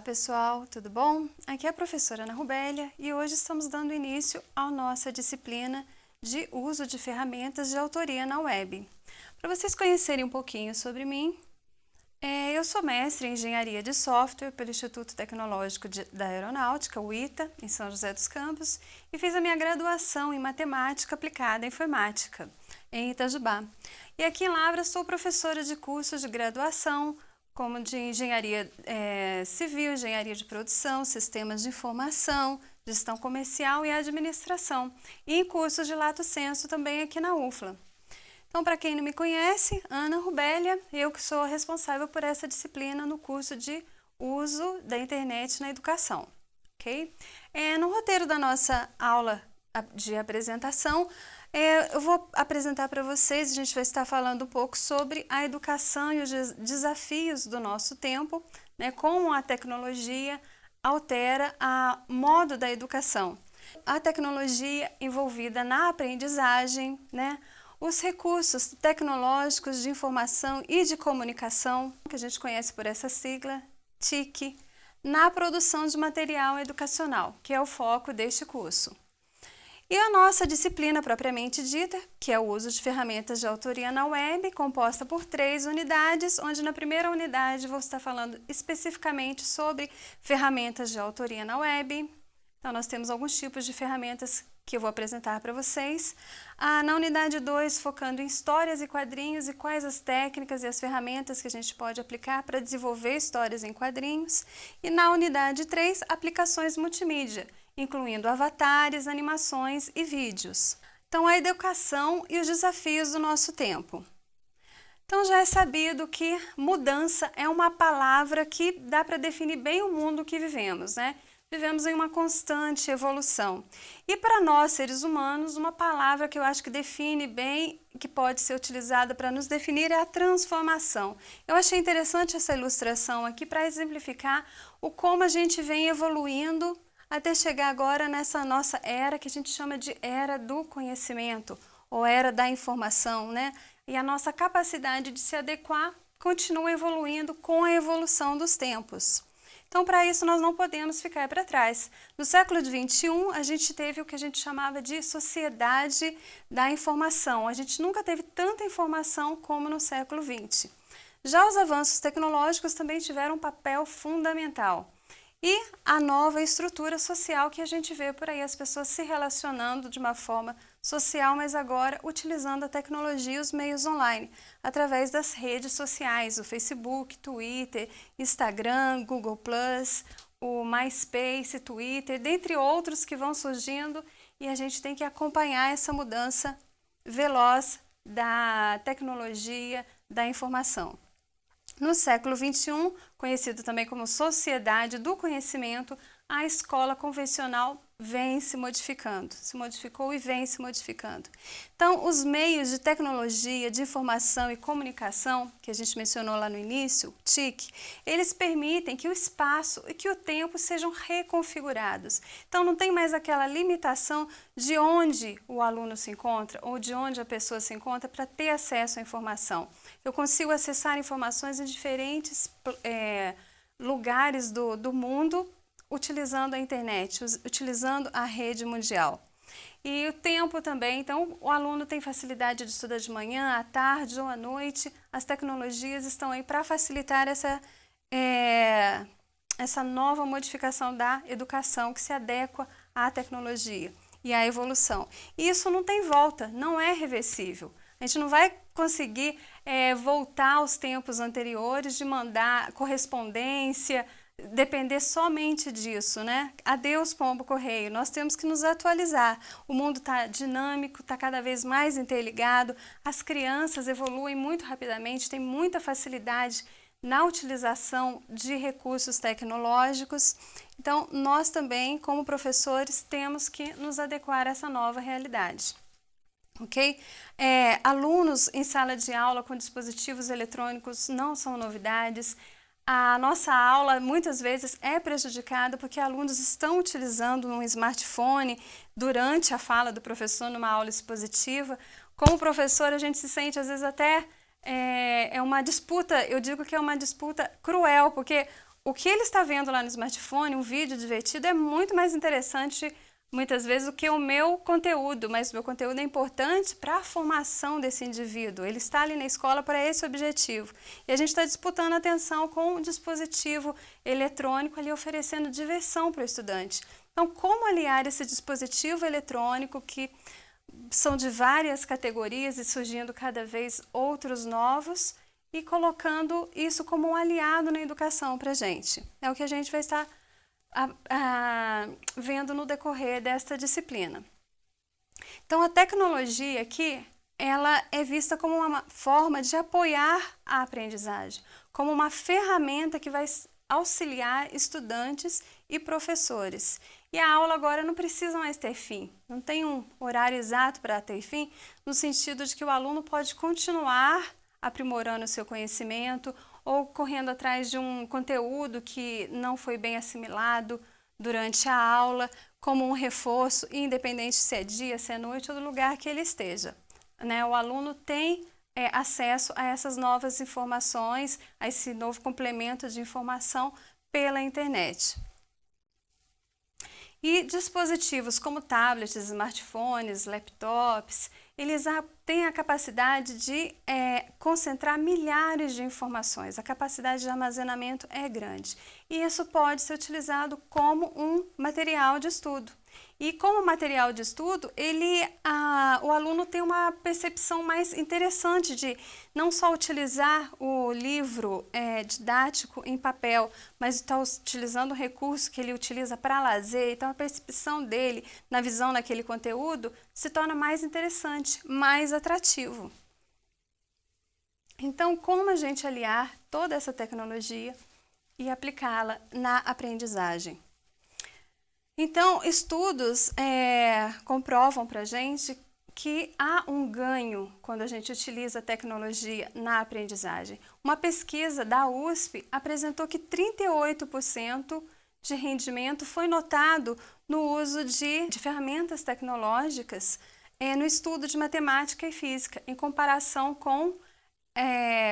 Olá pessoal, tudo bom? Aqui é a professora Ana Rubélia e hoje estamos dando início à nossa disciplina de uso de ferramentas de autoria na web. Para vocês conhecerem um pouquinho sobre mim, eu sou mestre em Engenharia de Software pelo Instituto Tecnológico da Aeronáutica, o ITA, em São José dos Campos, e fiz a minha graduação em Matemática Aplicada à Informática, em Itajubá. E aqui em Lavras sou professora de cursos de graduação, como de Engenharia Civil, Engenharia de Produção, Sistemas de Informação, Gestão Comercial e Administração, e em cursos de Lato Sensu também aqui na UFLA. Então, para quem não me conhece, Ana Rubélia, eu que sou responsável por essa disciplina no curso de uso da internet na educação, ok? No roteiro da nossa aula de apresentação, eu vou apresentar para vocês, a gente vai estar falando um pouco sobre a educação e os desafios do nosso tempo, né, como a tecnologia altera o modo da educação. A tecnologia envolvida na aprendizagem, né, os recursos tecnológicos de informação e de comunicação, que a gente conhece por essa sigla, TIC, na produção de material educacional, que é o foco deste curso. E a nossa disciplina propriamente dita, que é o uso de ferramentas de autoria na web, composta por 3 unidades, onde na primeira unidade vou estar falando especificamente sobre ferramentas de autoria na web. Então, nós temos alguns tipos de ferramentas que eu vou apresentar para vocês. Na unidade 2, focando em histórias e quadrinhos e quais as técnicas e as ferramentas que a gente pode aplicar para desenvolver histórias em quadrinhos. E na unidade 3, aplicações multimídia, incluindo avatares, animações e vídeos. Então, a educação e os desafios do nosso tempo. Então, já é sabido que mudança é uma palavra que dá para definir bem o mundo que vivemos, né? Vivemos em uma constante evolução. E para nós, seres humanos, uma palavra que eu acho que define bem, que pode ser utilizada para nos definir, é a transformação. Eu achei interessante essa ilustração aqui para exemplificar o como a gente vem evoluindo até chegar agora nessa nossa era que a gente chama de era do conhecimento, ou era da informação, né? E a nossa capacidade de se adequar continua evoluindo com a evolução dos tempos. Então, para isso, nós não podemos ficar para trás. No século XXI, a gente teve o que a gente chamava de sociedade da informação. A gente nunca teve tanta informação como no século XX. Já os avanços tecnológicos também tiveram um papel fundamental. E a nova estrutura social que a gente vê por aí, as pessoas se relacionando de uma forma social, mas agora utilizando a tecnologia e os meios online, através das redes sociais, o Facebook, Twitter, Instagram, Google+, o MySpace, Twitter, dentre outros que vão surgindo, e a gente tem que acompanhar essa mudança veloz da tecnologia, da informação. No século XXI, conhecido também como sociedade do conhecimento, a escola convencional vem se modificando, se modificou e vem se modificando. Então, os meios de tecnologia, de informação e comunicação, que a gente mencionou lá no início, TIC, eles permitem que o espaço e que o tempo sejam reconfigurados. Então, não tem mais aquela limitação de onde o aluno se encontra ou de onde a pessoa se encontra para ter acesso à informação. Eu consigo acessar informações em diferentes lugares do mundo, utilizando a internet, utilizando a rede mundial. E o tempo também, então o aluno tem facilidade de estudar de manhã, à tarde ou à noite. As tecnologias estão aí para facilitar essa nova modificação da educação que se adequa à tecnologia e à evolução. E isso não tem volta, não é reversível. A gente não vai conseguir voltar aos tempos anteriores de mandar correspondência, depender somente disso, né? Adeus, pombo correio, nós temos que nos atualizar. O mundo está dinâmico, está cada vez mais interligado, as crianças evoluem muito rapidamente, têm muita facilidade na utilização de recursos tecnológicos. Então, nós também, como professores, temos que nos adequar a essa nova realidade. Ok? Alunos em sala de aula com dispositivos eletrônicos não são novidades. A nossa aula muitas vezes é prejudicada porque alunos estão utilizando um smartphone durante a fala do professor numa aula expositiva. Como professor, a gente se sente às vezes até uma disputa, eu digo que é uma disputa cruel, porque o que ele está vendo lá no smartphone, um vídeo divertido, é muito mais interessante muitas vezes do que o meu conteúdo, mas o meu conteúdo é importante para a formação desse indivíduo. Ele está ali na escola para esse objetivo. E a gente está disputando a atenção com um dispositivo eletrônico ali oferecendo diversão para o estudante. Então, como aliar esse dispositivo eletrônico, que são de várias categorias e surgindo cada vez outros novos, e colocando isso como um aliado na educação para a gente. É o que a gente vai estar vendo no decorrer desta disciplina. Então, a tecnologia aqui, ela é vista como uma forma de apoiar a aprendizagem, como uma ferramenta que vai auxiliar estudantes e professores. E a aula agora não precisa mais ter fim, não tem um horário exato para ter fim, no sentido de que o aluno pode continuar aprimorando o seu conhecimento ou correndo atrás de um conteúdo que não foi bem assimilado durante a aula, como um reforço, independente se é dia, se é noite ou do lugar que ele esteja. Né? O aluno tem acesso a essas novas informações, a esse novo complemento de informação pela internet. E dispositivos como tablets, smartphones, laptops, eles têm a capacidade de concentrar milhares de informações. A capacidade de armazenamento é grande. E isso pode ser utilizado como um material de estudo. E como material de estudo, o aluno tem uma percepção mais interessante de não só utilizar o livro didático em papel, mas está utilizando o recurso que ele utiliza para lazer. Então, a percepção dele na visão daquele conteúdo se torna mais interessante, mais atrativo. Então, como a gente aliar toda essa tecnologia e aplicá-la na aprendizagem? Então, estudos comprovam para a gente que há um ganho quando a gente utiliza a tecnologia na aprendizagem. Uma pesquisa da USP apresentou que 38% de rendimento foi notado no uso de ferramentas tecnológicas no estudo de matemática e física, em comparação com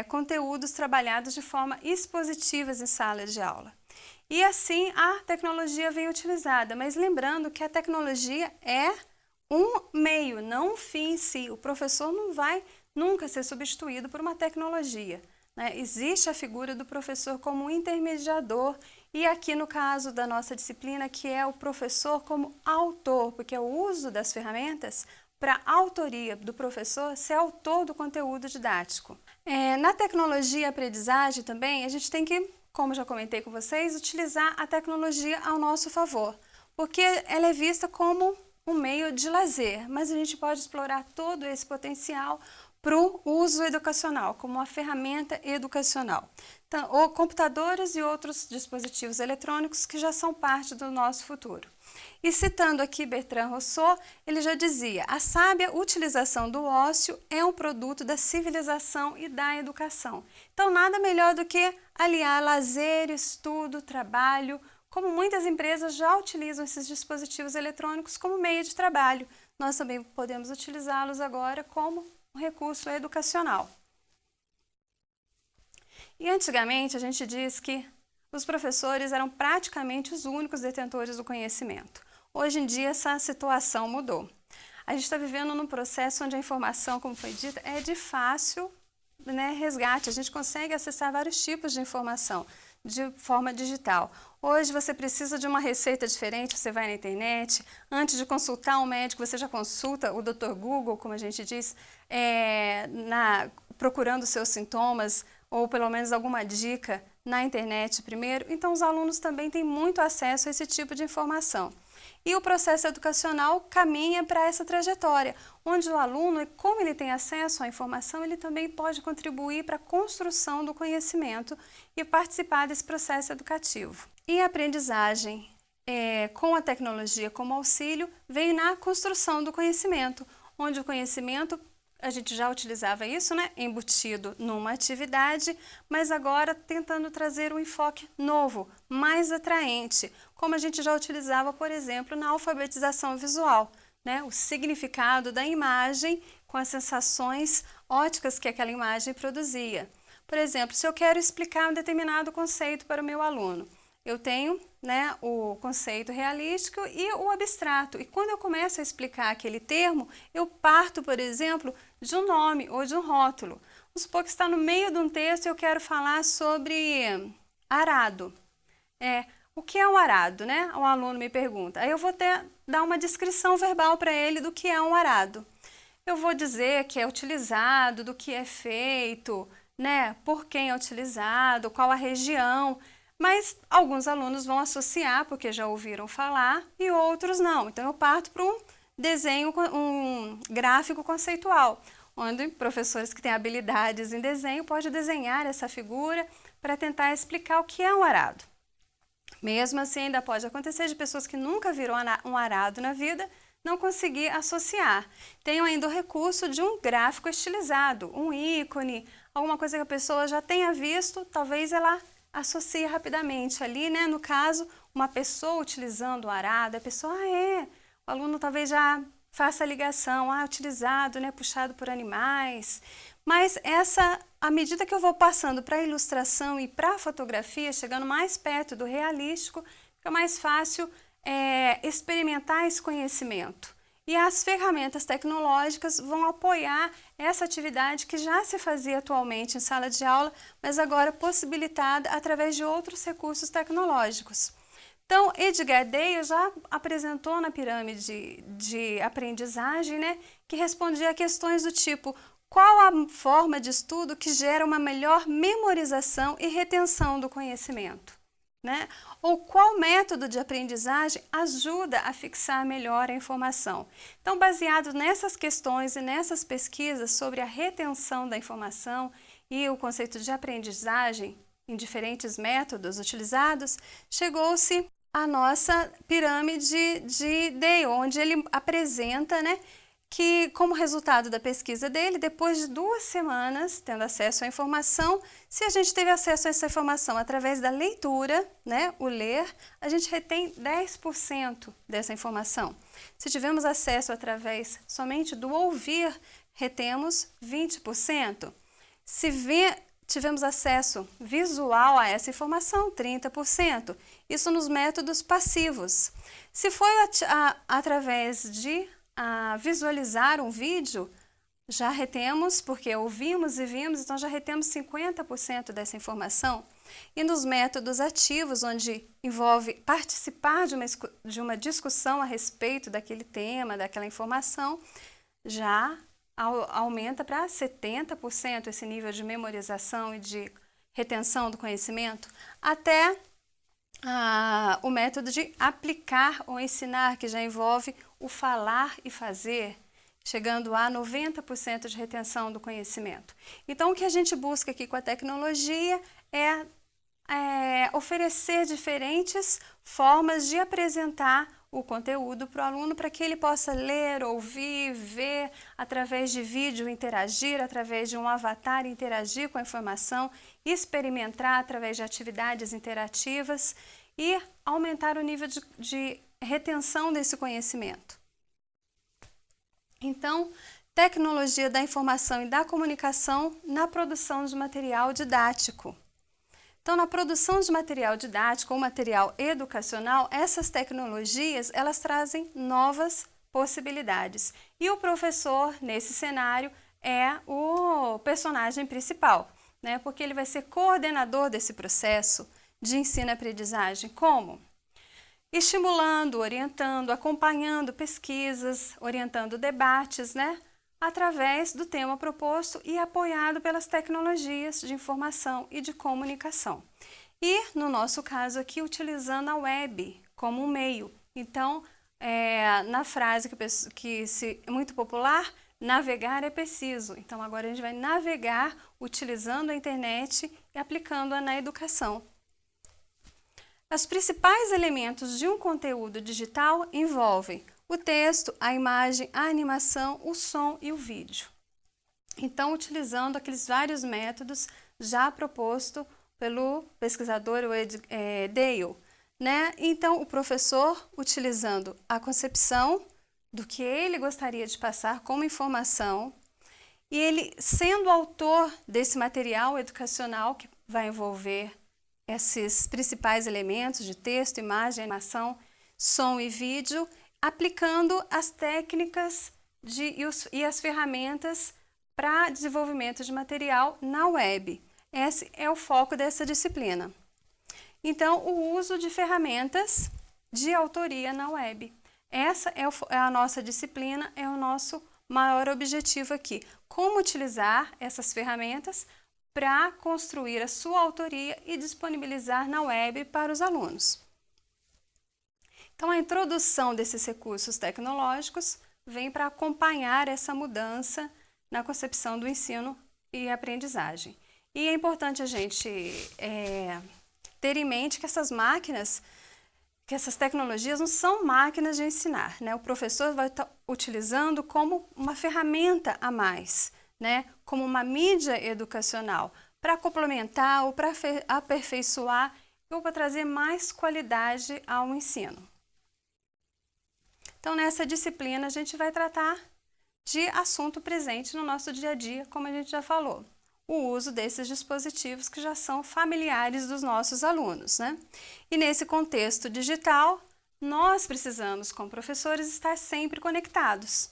conteúdos trabalhados de forma expositivas em sala de aula. E assim a tecnologia vem utilizada, mas lembrando que a tecnologia é um meio, não um fim em si. O professor não vai nunca ser substituído por uma tecnologia, né? Existe a figura do professor como um intermediador e aqui no caso da nossa disciplina, que é o professor como autor, porque é o uso das ferramentas para a autoria do professor ser autor do conteúdo didático. Na tecnologia e aprendizagem também, a gente tem que, como já comentei com vocês, utilizar a tecnologia ao nosso favor, porque ela é vista como um meio de lazer, mas a gente pode explorar todo esse potencial para o uso educacional, como uma ferramenta educacional. Então, computadores e outros dispositivos eletrônicos que já são parte do nosso futuro. E citando aqui Bertrand Russell, ele já dizia: a sábia utilização do ócio é um produto da civilização e da educação. Então, nada melhor do que aliar lazer, estudo, trabalho, como muitas empresas já utilizam esses dispositivos eletrônicos como meio de trabalho. Nós também podemos utilizá-los agora como um recurso educacional. E antigamente a gente diz que os professores eram praticamente os únicos detentores do conhecimento. Hoje em dia essa situação mudou. A gente está vivendo num processo onde a informação, como foi dito, é de fácil resgate. A gente consegue acessar vários tipos de informação de forma digital. Hoje você precisa de uma receita diferente, você vai na internet. Antes de consultar um médico, você já consulta o Dr. Google, como a gente diz, procurando seus sintomas ou pelo menos alguma dica na internet primeiro. Então os alunos também têm muito acesso a esse tipo de informação. E o processo educacional caminha para essa trajetória, onde o aluno, como ele tem acesso à informação, ele também pode contribuir para a construção do conhecimento e participar desse processo educativo. E a aprendizagem, com a tecnologia como auxílio, veio na construção do conhecimento, onde o conhecimento, a gente já utilizava isso, embutido numa atividade, mas agora tentando trazer um enfoque novo, mais atraente, como a gente já utilizava, por exemplo, na alfabetização visual, o significado da imagem com as sensações óticas que aquela imagem produzia. Por exemplo, se eu quero explicar um determinado conceito para o meu aluno, eu tenho, né, o conceito realístico e o abstrato. E quando eu começo a explicar aquele termo, eu parto, por exemplo, de um nome ou de um rótulo. Vamos supor que está no meio de um texto e eu quero falar sobre arado. O que é um arado, né? O aluno me pergunta. Aí eu vou dar uma descrição verbal para ele do que é um arado. Eu vou dizer que é utilizado, do que é feito, né? Por quem é utilizado, qual a região. Mas alguns alunos vão associar, porque já ouviram falar, e outros não. Então eu parto para um desenho, um gráfico conceitual, onde professores que têm habilidades em desenho podem desenhar essa figura para tentar explicar o que é um arado. Mesmo assim, ainda pode acontecer de pessoas que nunca viram um arado na vida não conseguir associar. Tenho ainda o recurso de um gráfico estilizado, um ícone, alguma coisa que a pessoa já tenha visto, talvez ela associe rapidamente ali, né? No caso, uma pessoa utilizando o arado, a pessoa, o aluno talvez já faça a ligação, utilizado, né? Puxado por animais. Mas à medida que eu vou passando para a ilustração e para a fotografia, chegando mais perto do realístico, fica mais fácil experimentar esse conhecimento. E as ferramentas tecnológicas vão apoiar essa atividade que já se fazia atualmente em sala de aula, mas agora possibilitada através de outros recursos tecnológicos. Então, Edgar Dale já apresentou na pirâmide de aprendizagem, né, que respondia a questões do tipo: qual a forma de estudo que gera uma melhor memorização e retenção do conhecimento? Né? Ou qual método de aprendizagem ajuda a fixar melhor a informação? Então, baseado nessas questões e nessas pesquisas sobre a retenção da informação e o conceito de aprendizagem em diferentes métodos utilizados, chegou-se à nossa pirâmide de Dale, onde ele apresenta, né, que, como resultado da pesquisa dele, depois de 2 semanas tendo acesso à informação, se a gente teve acesso a essa informação através da leitura, né, o ler, a gente retém 10% dessa informação. Se tivermos acesso através somente do ouvir, retemos 20%. Se tivemos acesso visual a essa informação, 30%. Isso nos métodos passivos. Se foi através de visualizar um vídeo, já retemos, porque ouvimos e vimos, então já retemos 50% dessa informação. E nos métodos ativos, onde envolve participar de uma discussão a respeito daquele tema, daquela informação, já aumenta para 70% esse nível de memorização e de retenção do conhecimento, até o método de aplicar ou ensinar, que já envolve o falar e fazer, chegando a 90% de retenção do conhecimento. Então, o que a gente busca aqui com a tecnologia é oferecer diferentes formas de apresentar o conteúdo para o aluno, para que ele possa ler, ouvir, ver, através de vídeo interagir, através de um avatar interagir com a informação, experimentar através de atividades interativas e aumentar o nível de retenção desse conhecimento. Então, tecnologia da informação e da comunicação na produção de material didático. Então, na produção de material didático ou material educacional, essas tecnologias, elas trazem novas possibilidades. E o professor, nesse cenário, é o personagem principal, né? Porque ele vai ser coordenador desse processo de ensino-aprendizagem. Como? Estimulando, orientando, acompanhando pesquisas, orientando debates, né? Através do tema proposto e apoiado pelas tecnologias de informação e de comunicação. E, no nosso caso aqui, utilizando a web como um meio. Então, na frase é muito popular, navegar é preciso. Então, agora a gente vai navegar utilizando a internet e aplicando-a na educação. Os principais elementos de um conteúdo digital envolvem o texto, a imagem, a animação, o som e o vídeo. Então, utilizando aqueles vários métodos já proposto pelo pesquisador Dale, né? Então, o professor utilizando a concepção do que ele gostaria de passar como informação E ele, sendo autor desse material educacional que vai envolver esses principais elementos de texto, imagem, animação, som e vídeo, aplicando as técnicas e as ferramentas para desenvolvimento de material na web. Esse é o foco dessa disciplina. Então, o uso de ferramentas de autoria na web. Essa é a nossa disciplina, é o nosso maior objetivo aqui. Como utilizar essas ferramentas para construir a sua autoria e disponibilizar na web para os alunos. Então, a introdução desses recursos tecnológicos vem para acompanhar essa mudança na concepção do ensino e aprendizagem. E é importante a gente ter em mente que essas máquinas, que essas tecnologias não são máquinas de ensinar, né? O professor vai estar utilizando como uma ferramenta a mais, né? Como uma mídia educacional para complementar ou para aperfeiçoar ou para trazer mais qualidade ao ensino. Então, nessa disciplina, a gente vai tratar de assunto presente no nosso dia a dia, como a gente já falou. O uso desses dispositivos que já são familiares dos nossos alunos, né? E nesse contexto digital, nós precisamos, como professores, estar sempre conectados,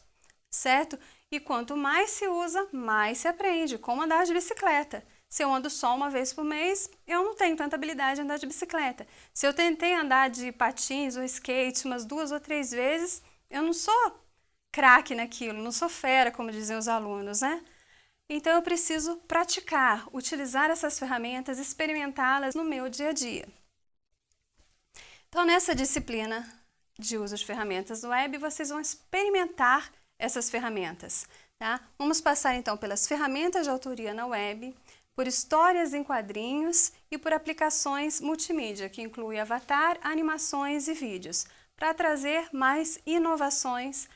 certo? E quanto mais se usa, mais se aprende, como andar de bicicleta. Se eu ando só uma vez por mês, eu não tenho tanta habilidade de andar de bicicleta. Se eu tentei andar de patins ou skate umas 2 ou 3 vezes, eu não sou craque naquilo, não sou fera, como dizem os alunos, né? Então, eu preciso praticar, utilizar essas ferramentas, experimentá-las no meu dia a dia. Então, nessa disciplina de uso de ferramentas do web, vocês vão experimentar essas ferramentas, tá? Vamos passar, então, pelas ferramentas de autoria na web, por histórias em quadrinhos e por aplicações multimídia, que inclui avatar, animações e vídeos, para trazer mais inovações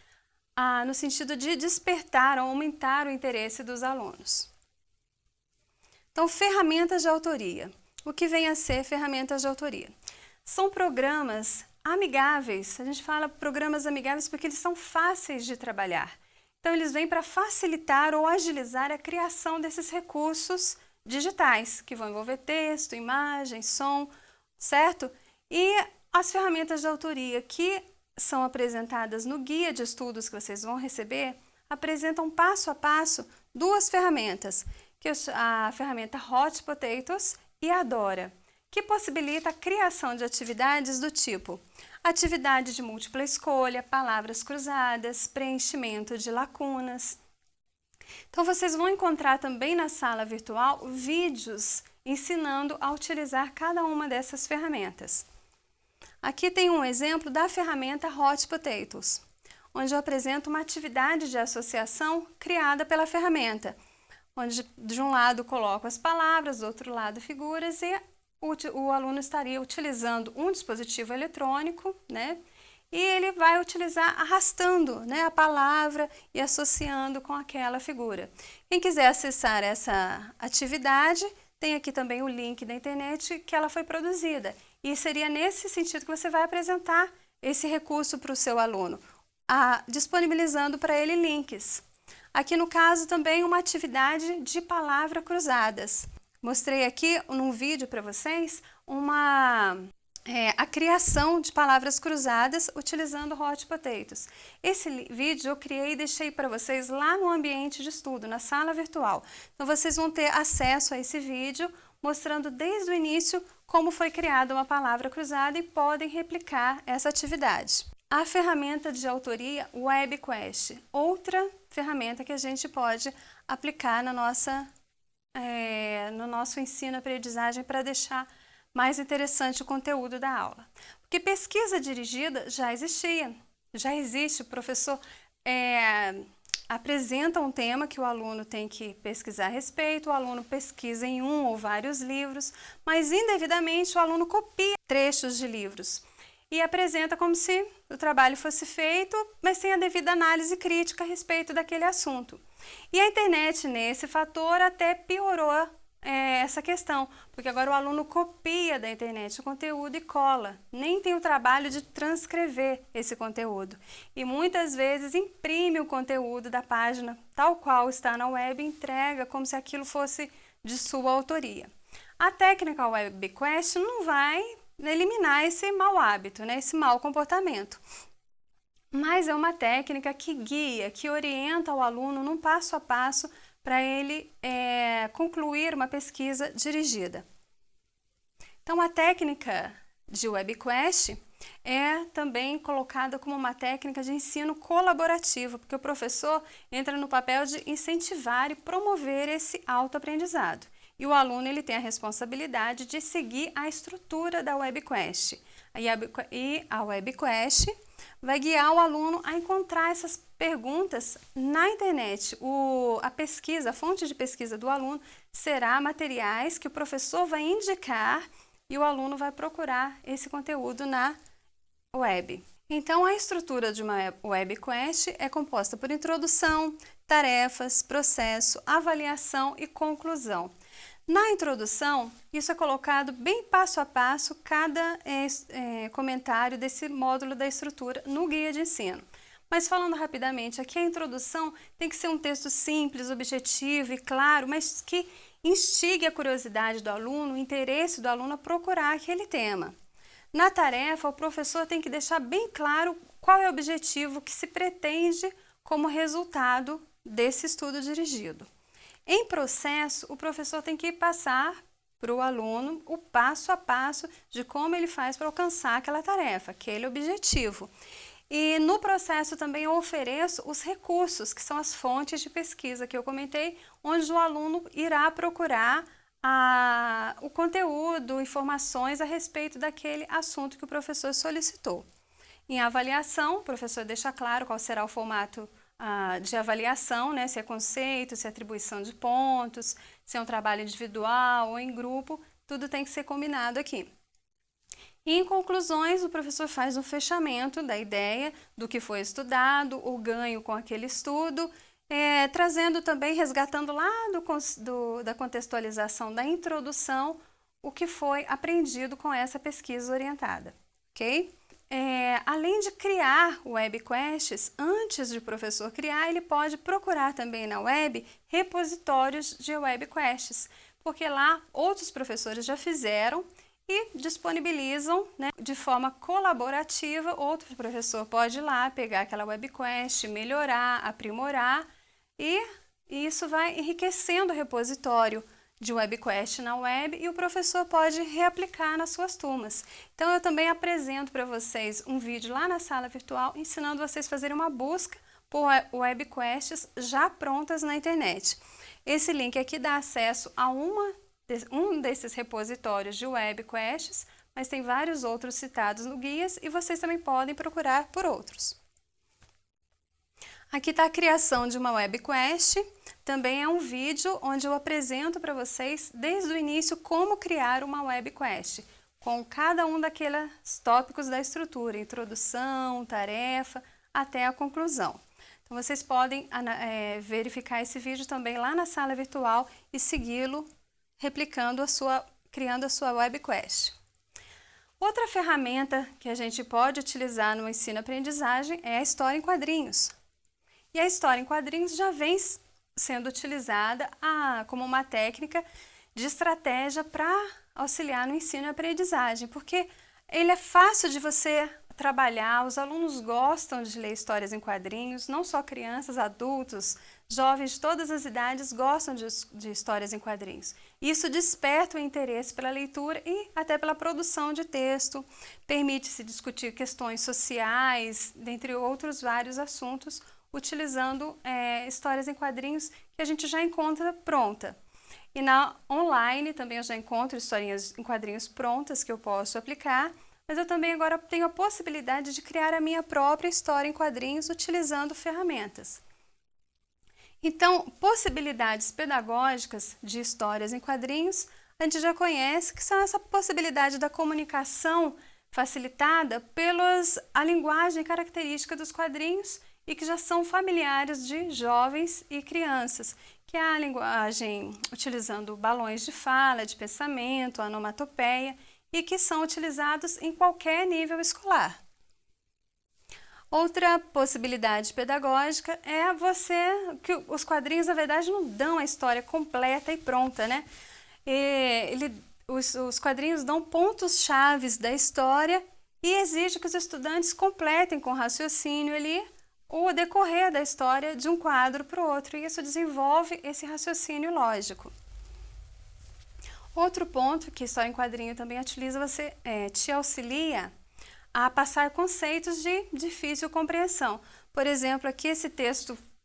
no sentido de despertar ou aumentar o interesse dos alunos. Então, ferramentas de autoria. O que vem a ser ferramentas de autoria? São programas amigáveis. A gente fala programas amigáveis porque eles são fáceis de trabalhar. Então, eles vêm para facilitar ou agilizar a criação desses recursos digitais, que vão envolver texto, imagem, som, certo? E as ferramentas de autoria que são apresentadas no guia de estudos que vocês vão receber, apresentam passo a passo 2 ferramentas, que é a ferramenta Hot Potatoes e a Dora, que possibilita a criação de atividades do tipo atividade de múltipla escolha, palavras cruzadas, preenchimento de lacunas. Então, vocês vão encontrar também na sala virtual vídeos ensinando a utilizar cada uma dessas ferramentas. Aqui tem um exemplo da ferramenta Hot Potatoes, onde eu apresento uma atividade de associação criada pela ferramenta, onde de um lado coloco as palavras, do outro lado figuras, e o aluno estaria utilizando um dispositivo eletrônico, né? E ele vai utilizar arrastando, né, a palavra e associando com aquela figura. Quem quiser acessar essa atividade, tem aqui também o link da internet que ela foi produzida. E seria nesse sentido que você vai apresentar esse recurso para o seu aluno, disponibilizando para ele links. Aqui no caso também uma atividade de palavras cruzadas. Mostrei aqui num vídeo para vocês a criação de palavras cruzadas utilizando Hot Potatoes. Esse vídeo eu criei e deixei para vocês lá no ambiente de estudo, na sala virtual. Então vocês vão ter acesso a esse vídeo mostrando desde o início como foi criada uma palavra cruzada e podem replicar essa atividade. A ferramenta de autoria WebQuest, outra ferramenta que a gente pode aplicar no nosso ensino-aprendizagem para deixar mais interessante o conteúdo da aula. Porque pesquisa dirigida já existia, já existe. O professor apresenta um tema que o aluno tem que pesquisar a respeito, o aluno pesquisa em um ou vários livros, mas indevidamente o aluno copia trechos de livros e apresenta como se o trabalho fosse feito, mas sem a devida análise crítica a respeito daquele assunto. E a internet, nesse fator, até piorou essa questão, porque agora o aluno copia da internet o conteúdo e cola, nem tem o trabalho de transcrever esse conteúdo. E muitas vezes imprime o conteúdo da página tal qual está na web e entrega como se aquilo fosse de sua autoria. A técnica WebQuest não vai eliminar esse mau hábito, né, esse mau comportamento. Mas é uma técnica que guia, que orienta o aluno num passo a passo para ele concluir uma pesquisa dirigida. Então, a técnica de WebQuest é também colocada como uma técnica de ensino colaborativo, porque o professor entra no papel de incentivar e promover esse autoaprendizado. E o aluno ele tem a responsabilidade de seguir a estrutura da WebQuest. E a WebQuest vai guiar o aluno a encontrar essas perguntas na internet. A fonte de pesquisa do aluno será materiais que o professor vai indicar e o aluno vai procurar esse conteúdo na web. Então, a estrutura de uma WebQuest é composta por introdução, tarefas, processo, avaliação e conclusão. Na introdução, isso é colocado bem passo a passo, cada comentário desse módulo da estrutura no guia de ensino. Mas falando rapidamente, aqui a introdução tem que ser um texto simples, objetivo e claro, mas que instigue a curiosidade do aluno, o interesse do aluno a procurar aquele tema. Na tarefa, o professor tem que deixar bem claro qual é o objetivo que se pretende como resultado desse estudo dirigido. Em processo, o professor tem que passar para o aluno o passo a passo de como ele faz para alcançar aquela tarefa, aquele objetivo. E no processo também eu ofereço os recursos, que são as fontes de pesquisa que eu comentei, onde o aluno irá procurar o conteúdo, informações a respeito daquele assunto que o professor solicitou. Em avaliação, o professor deixa claro qual será o formato de avaliação, né? Se é conceito, se é atribuição de pontos, se é um trabalho individual ou em grupo, tudo tem que ser combinado aqui. E em conclusões, o professor faz um fechamento da ideia do que foi estudado, o ganho com aquele estudo, trazendo também, resgatando lá da contextualização da introdução, o que foi aprendido com essa pesquisa orientada, ok? Além de criar webquests, antes de o professor criar, ele pode procurar também na web repositórios de webquests, porque lá outros professores já fizeram e disponibilizam, né, de forma colaborativa. Outro professor pode ir lá, pegar aquela webquest, melhorar, aprimorar e isso vai enriquecendo o repositório de webquest na web e o professor pode reaplicar nas suas turmas. Então eu também apresento para vocês um vídeo lá na sala virtual ensinando vocês a fazerem uma busca por webquests já prontas na internet. Esse link aqui dá acesso a um desses repositórios de webquests, mas tem vários outros citados no guias e vocês também podem procurar por outros. Aqui está a criação de uma webquest, também é um vídeo onde eu apresento para vocês desde o início como criar uma webquest, com cada um daqueles tópicos da estrutura, introdução, tarefa, até a conclusão. Então vocês podem verificar esse vídeo também lá na sala virtual e segui-lo criando a sua webquest. Outra ferramenta que a gente pode utilizar no ensino-aprendizagem é a história em quadrinhos. E a história em quadrinhos já vem sendo utilizada como uma técnica de estratégia para auxiliar no ensino e aprendizagem, porque ele é fácil de você trabalhar, os alunos gostam de ler histórias em quadrinhos, não só crianças, adultos, jovens de todas as idades gostam de histórias em quadrinhos. Isso desperta o interesse pela leitura e até pela produção de texto, permite-se discutir questões sociais, dentre outros vários assuntos, utilizando histórias em quadrinhos que a gente já encontra pronta. E na online também eu já encontro historinhas em quadrinhos prontas que eu posso aplicar, mas eu também agora tenho a possibilidade de criar a minha própria história em quadrinhos utilizando ferramentas. Então, possibilidades pedagógicas de histórias em quadrinhos, a gente já conhece que são essa possibilidade da comunicação facilitada pela linguagem característica dos quadrinhos e que já são familiares de jovens e crianças, que é a linguagem utilizando balões de fala, de pensamento, onomatopeia, e que são utilizados em qualquer nível escolar. Outra possibilidade pedagógica é que os quadrinhos, na verdade, não dão a história completa e pronta, né? Os quadrinhos dão pontos chaves da história e exige que os estudantes completem com raciocínio ali o decorrer da história de um quadro para o outro, e isso desenvolve esse raciocínio lógico. Outro ponto que a história em quadrinho também utiliza, te auxilia a passar conceitos de difícil compreensão. Por exemplo, aqui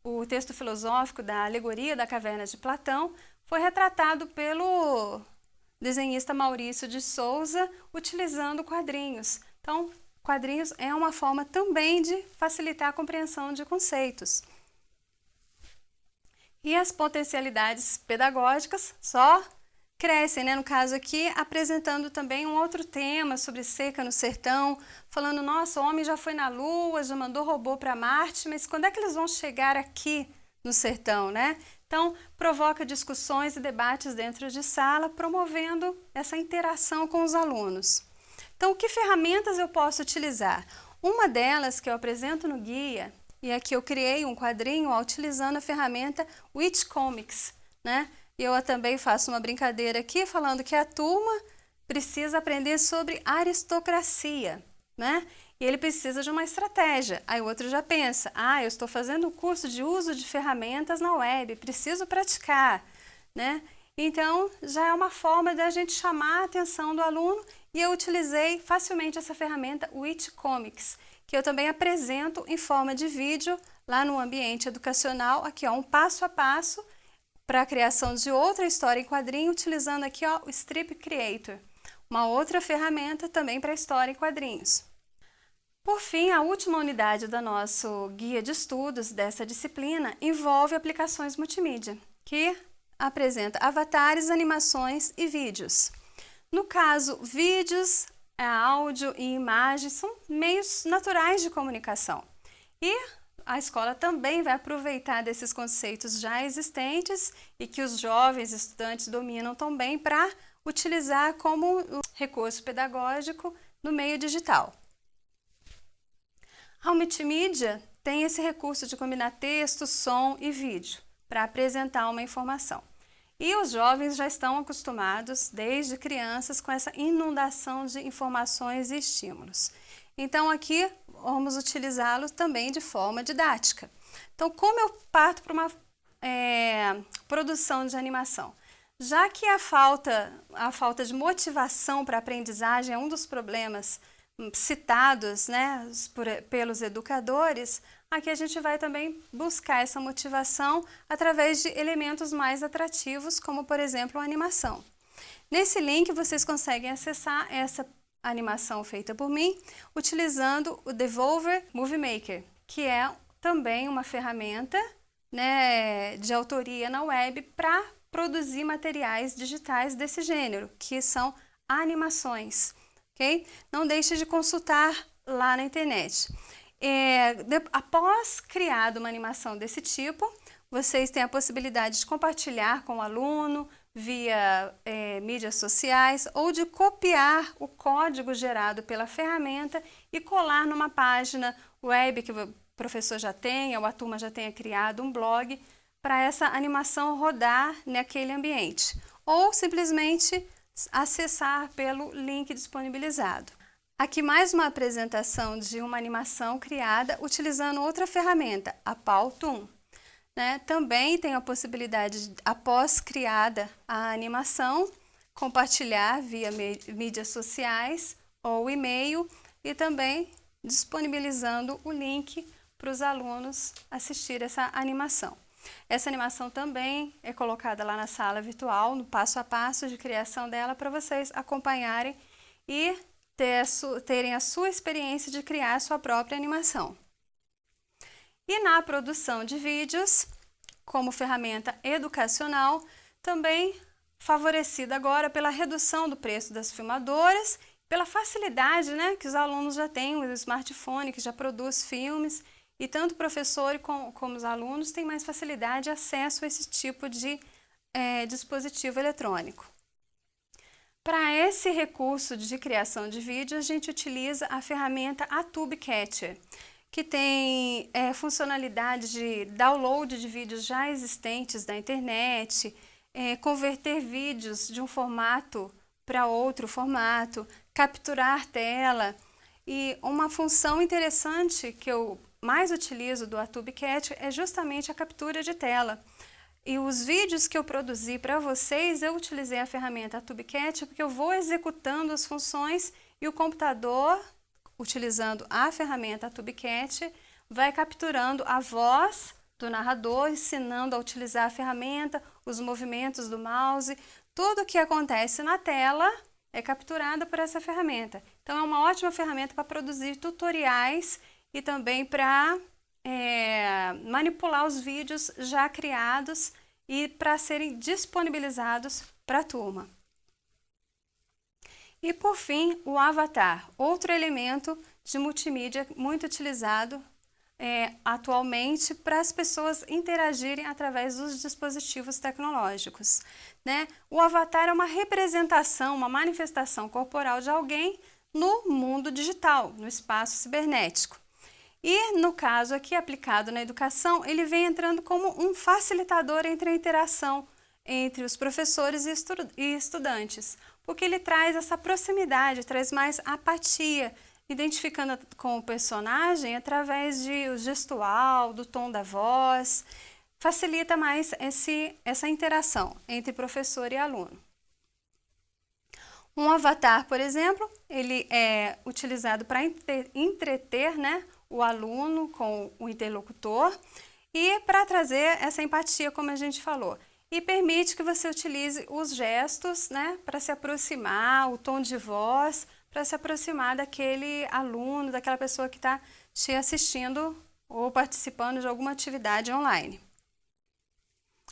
o texto filosófico da Alegoria da Caverna de Platão, foi retratado pelo desenhista Maurício de Souza, utilizando quadrinhos. Então, quadrinhos é uma forma também de facilitar a compreensão de conceitos. E as potencialidades pedagógicas só crescem, né? No caso aqui, apresentando também um outro tema sobre seca no sertão, falando, nossa, o homem já foi na Lua, já mandou robô para Marte, mas quando é que eles vão chegar aqui no sertão, né? Então, provoca discussões e debates dentro de sala, promovendo essa interação com os alunos. Então, que ferramentas eu posso utilizar? Uma delas que eu apresento no guia, e aqui eu criei um quadrinho utilizando a ferramenta Witchcomics, né? E eu também faço uma brincadeira aqui falando que a turma precisa aprender sobre aristocracia, né? E ele precisa de uma estratégia. Aí o outro já pensa, eu estou fazendo um curso de uso de ferramentas na web, preciso praticar, né? Então, já é uma forma da gente chamar a atenção do aluno, e eu utilizei facilmente essa ferramenta Witchcomics, que eu também apresento em forma de vídeo lá no ambiente educacional, aqui ó, um passo a passo para a criação de outra história em quadrinho, utilizando aqui ó, o Strip Creator, uma outra ferramenta também para história em quadrinhos. Por fim, a última unidade do nosso guia de estudos dessa disciplina envolve aplicações multimídia, que apresenta avatares, animações e vídeos. No caso, vídeos, áudio e imagem são meios naturais de comunicação. E a escola também vai aproveitar desses conceitos já existentes e que os jovens estudantes dominam também para utilizar como recurso pedagógico no meio digital. A multimídia tem esse recurso de combinar texto, som e vídeo para apresentar uma informação. E os jovens já estão acostumados, desde crianças, com essa inundação de informações e estímulos. Então, aqui vamos utilizá-los também de forma didática. Então, como eu parto para uma produção de animação? Já que a falta de motivação para a aprendizagem é um dos problemas citados, né, pelos educadores, aqui a gente vai também buscar essa motivação através de elementos mais atrativos, como por exemplo a animação. Nesse link vocês conseguem acessar essa animação feita por mim utilizando o Devolver Movie Maker, que é também uma ferramenta, né, de autoria na web para produzir materiais digitais desse gênero, que são animações. Okay? Não deixe de consultar lá na internet. Após criar uma animação desse tipo, vocês têm a possibilidade de compartilhar com o aluno via mídias sociais ou de copiar o código gerado pela ferramenta e colar numa página web que o professor já tenha ou a turma já tenha criado um blog para essa animação rodar naquele ambiente. Ou simplesmente acessar pelo link disponibilizado. Aqui mais uma apresentação de uma animação criada utilizando outra ferramenta, a Powtoon. Né? Também tem a possibilidade, após criada a animação, compartilhar via mídias sociais ou e-mail e também disponibilizando o link para os alunos assistir essa animação. Essa animação também é colocada lá na sala virtual, no passo a passo de criação dela, para vocês acompanharem e terem a sua experiência de criar a sua própria animação. E na produção de vídeos, como ferramenta educacional, também favorecida agora pela redução do preço das filmadoras, pela facilidade, né, que os alunos já têm, o smartphone que já produz filmes, e tanto o professor como os alunos têm mais facilidade e acesso a esse tipo de dispositivo eletrônico. Para esse recurso de criação de vídeo, a gente utiliza a ferramenta Atube Catcher, que tem funcionalidade de download de vídeos já existentes da internet, converter vídeos de um formato para outro formato, capturar tela. E uma função interessante que eu mais utilizo do Atube Catcher é justamente a captura de tela. E os vídeos que eu produzi para vocês, eu utilizei a ferramenta Atube Catcher porque eu vou executando as funções e o computador, utilizando a ferramenta Atube Catcher, vai capturando a voz do narrador, ensinando a utilizar a ferramenta, os movimentos do mouse, tudo o que acontece na tela é capturado por essa ferramenta. Então é uma ótima ferramenta para produzir tutoriais e também para manipular os vídeos já criados e para serem disponibilizados para a turma. E por fim, o avatar, outro elemento de multimídia muito utilizado atualmente para as pessoas interagirem através dos dispositivos tecnológicos, né? O avatar é uma representação, uma manifestação corporal de alguém no mundo digital, no espaço cibernético. E no caso aqui aplicado na educação, ele vem entrando como um facilitador entre a interação entre os professores e estudantes, porque ele traz essa proximidade, traz mais apatia, identificando com o personagem através de o gestual, do tom da voz, facilita mais essa interação entre professor e aluno. Um avatar, por exemplo, ele é utilizado para entreter, né, o aluno com o interlocutor e para trazer essa empatia, como a gente falou. E permite que você utilize os gestos, né, para se aproximar, o tom de voz, para se aproximar daquele aluno, daquela pessoa que está te assistindo ou participando de alguma atividade online.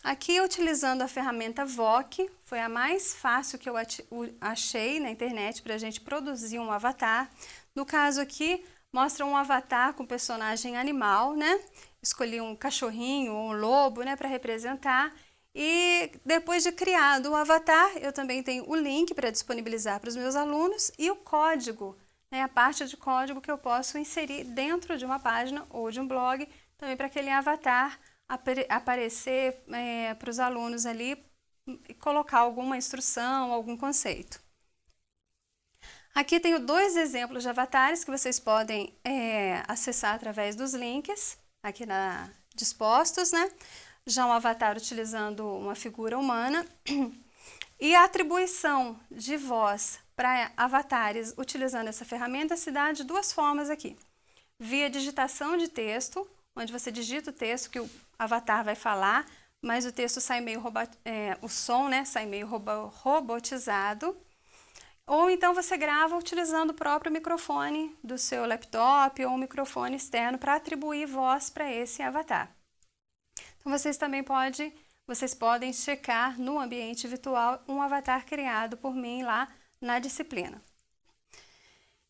Aqui, utilizando a ferramenta VOC, foi a mais fácil que eu achei na internet para a gente produzir um avatar. No caso aqui, mostra um avatar com personagem animal, né? Escolhi um cachorrinho ou um lobo, né, para representar. E depois de criado o avatar, eu também tenho o link para disponibilizar para os meus alunos e o código, né, a parte de código que eu posso inserir dentro de uma página ou de um blog, também para aquele avatar aparecer para os alunos ali e colocar alguma instrução, algum conceito. Aqui tenho dois exemplos de avatares que vocês podem acessar através dos links aqui dispostos, né? Já um avatar utilizando uma figura humana e a atribuição de voz para avatares utilizando essa ferramenta se dá de duas formas aqui. Via digitação de texto, onde você digita o texto que o avatar vai falar, mas o texto sai meio o som, né, sai meio robotizado. Ou então você grava utilizando o próprio microfone do seu laptop ou um microfone externo para atribuir voz para esse avatar. Então vocês podem checar no ambiente virtual um avatar criado por mim lá na disciplina.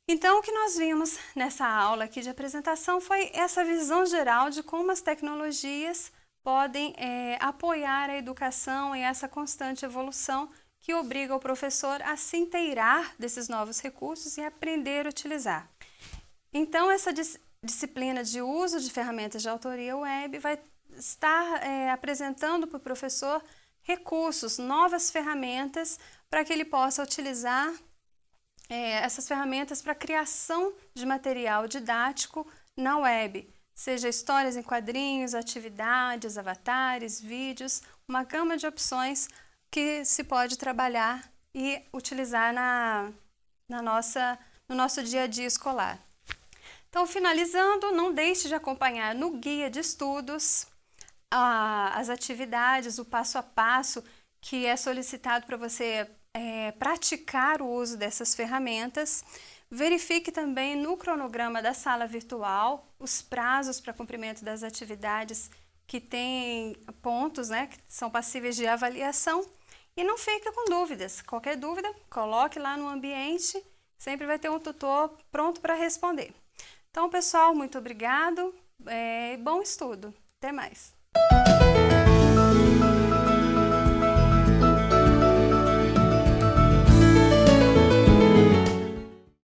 Então, o que nós vimos nessa aula aqui de apresentação foi essa visão geral de como as tecnologias podem apoiar a educação e essa constante evolução que obriga o professor a se inteirar desses novos recursos e aprender a utilizar. Então, essa disciplina de uso de ferramentas de autoria web vai estar apresentando para o professor recursos, novas ferramentas para que ele possa utilizar essas ferramentas para a criação de material didático na web, seja histórias em quadrinhos, atividades, avatares, vídeos, uma gama de opções que se pode trabalhar e utilizar no nosso dia a dia escolar. Então, finalizando, não deixe de acompanhar no guia de estudos as atividades, o passo a passo que é solicitado para você praticar o uso dessas ferramentas. Verifique também no cronograma da sala virtual os prazos para cumprimento das atividades que têm pontos, né, que são passíveis de avaliação. E não fique com dúvidas. Qualquer dúvida, coloque lá no ambiente, sempre vai ter um tutor pronto para responder. Então, pessoal, muito obrigado. Bom estudo! Até mais!